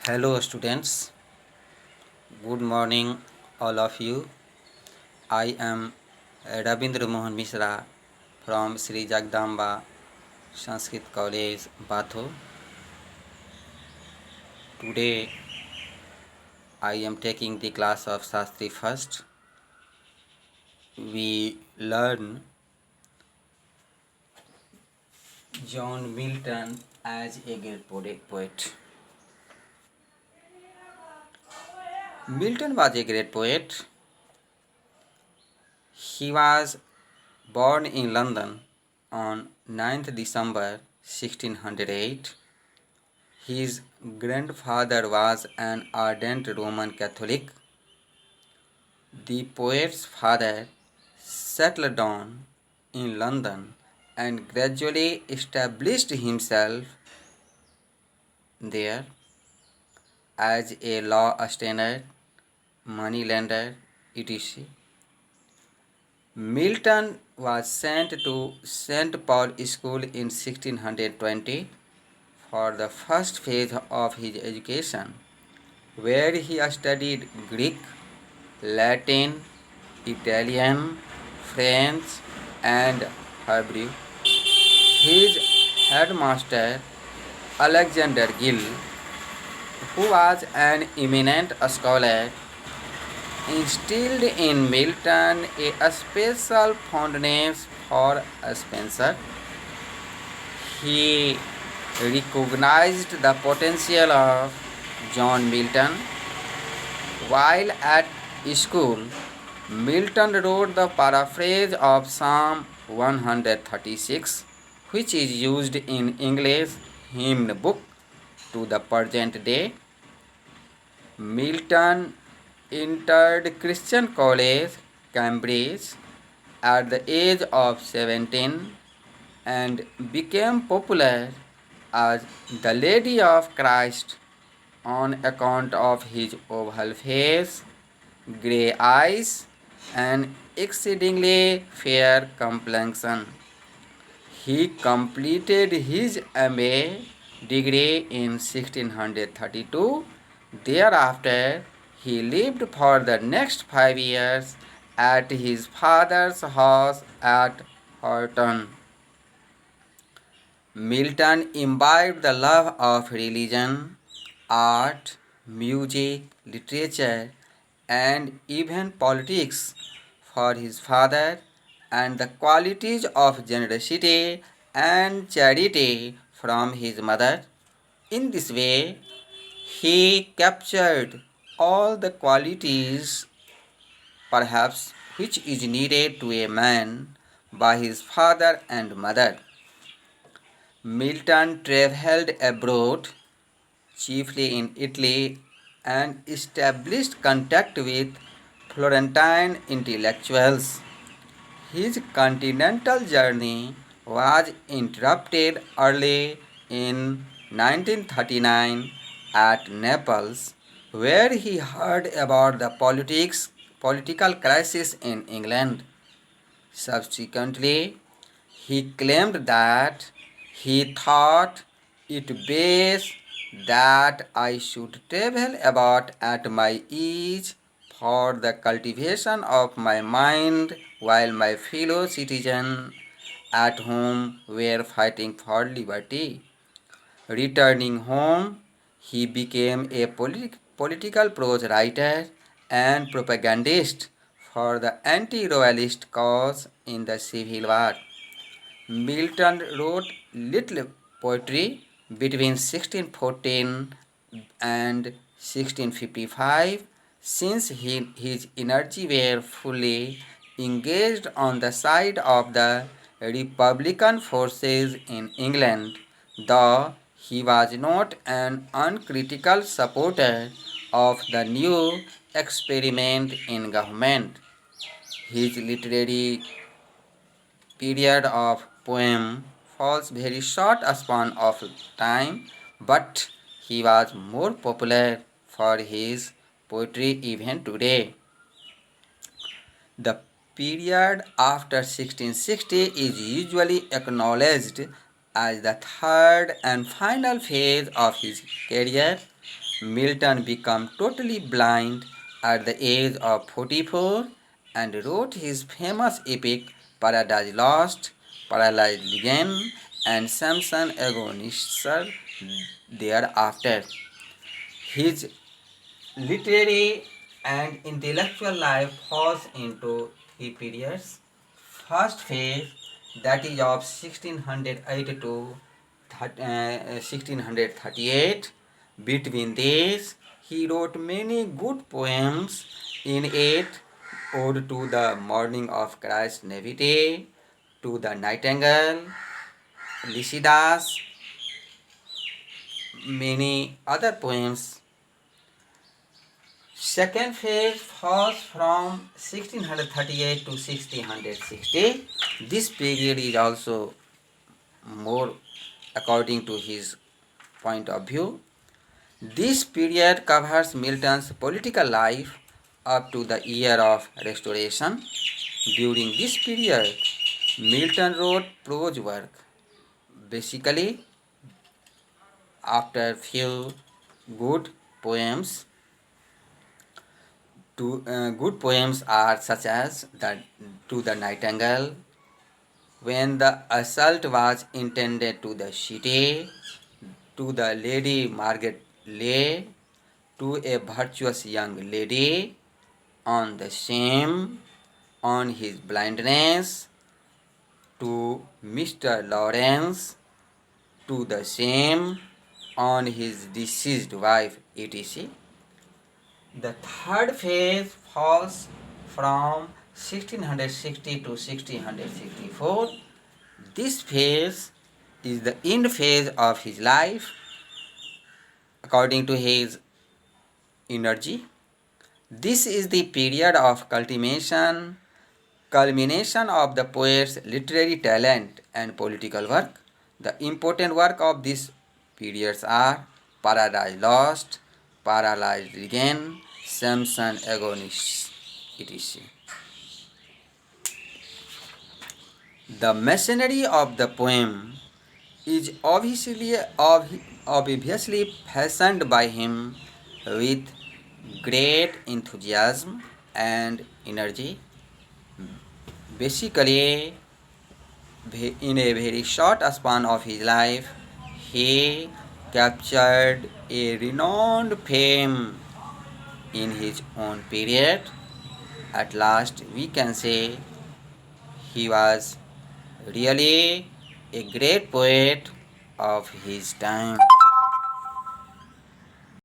Hello, students. Good morning, all of you. I am Rabindra Mohan Mishra from Sri Jagdamba Sanskrit College, Batho. Today, I am taking the class of Shastri first. We learn John Milton as a great poet. Milton was a great poet. He was born in London on 9th December 1608. His grandfather was an ardent Roman Catholic. The poet's father settled down in London and gradually established himself there as a law stainer, moneylender, etc. Milton was sent to St. Paul School in 1620 for the first phase of his education, where he studied Greek, Latin, Italian, French, and Hebrew. His headmaster, Alexander Gill, who was an eminent scholar, instilled in Milton a special fondness for Spenser. He recognized the potential of John Milton. While at school, Milton wrote the paraphrase of Psalm 136, which is used in English hymn book to the present day. Milton entered Christian College, Cambridge, at the age of 17 and became popular as the Lady of Christ on account of his oval face, grey eyes, and exceedingly fair complexion. He completed his MA degree in 1632. Thereafter, he lived for the next 5 years at his father's house at Horton. Milton imbibed the love of religion, art, music, literature, and even politics for his father, and the qualities of generosity and charity from his mother. In this way, he captured all the qualities perhaps which is needed to a man by his father and mother. Milton travelled abroad, chiefly in Italy, and established contact with Florentine intellectuals. His continental journey was interrupted early in 1939 at Naples, where he heard about the political crisis in England. Subsequently, he claimed that he thought it best that I should travel about at my ease for the cultivation of my mind while my fellow citizens at home were fighting for liberty. Returning home, he became a political prose writer and propagandist for the anti-royalist cause in the Civil War. Milton wrote little poetry between 1614 and 1655, since his energy were fully engaged on the side of the Republican forces in England, though he was not an uncritical supporter of the new experiment in government. His literary period of poem falls very short span of time, but he was more popular for his poetry even today. The period after 1660 is usually acknowledged as the third and final phase of his career. Milton became totally blind at the age of 44 and wrote his famous epic Paradise Lost, Paralyzed Again, and Samson Agonistes thereafter. His literary and intellectual life falls into three periods. First phase, that is of 1608 to 1638. Between these, he wrote many good poems. In it, Ode to the Morning of Christ's Nativity, to the Nightingale, Lycidas, many other poems. Second phase falls from 1638 to 1660. This period is also more according to his point of view. This period covers Milton's political life up to the year of Restoration. During this period, Milton wrote prose work. Basically, after few good poems, good poems are such as To the Nightingale, When the Assault Was Intended to the City, To the Lady Margaret Lay, To a Virtuous Young Lady, On the Shame, On His Blindness, To Mr. Lawrence, To the Shame, On His Deceased Wife, etc. The third phase falls from 1660 to 1664. This phase is the end phase of his life according to his energy. This is the period of culmination of the poet's literary talent and political work. The important work of these periods are Paradise Lost, Paralyzed Again, Samson Agonistes, etc. The machinery of the poem is obviously fashioned by him with great enthusiasm and energy. Basically, in a very short span of his life, he captured a renowned fame in his own period. At last, we can say he was really a great poet of his time.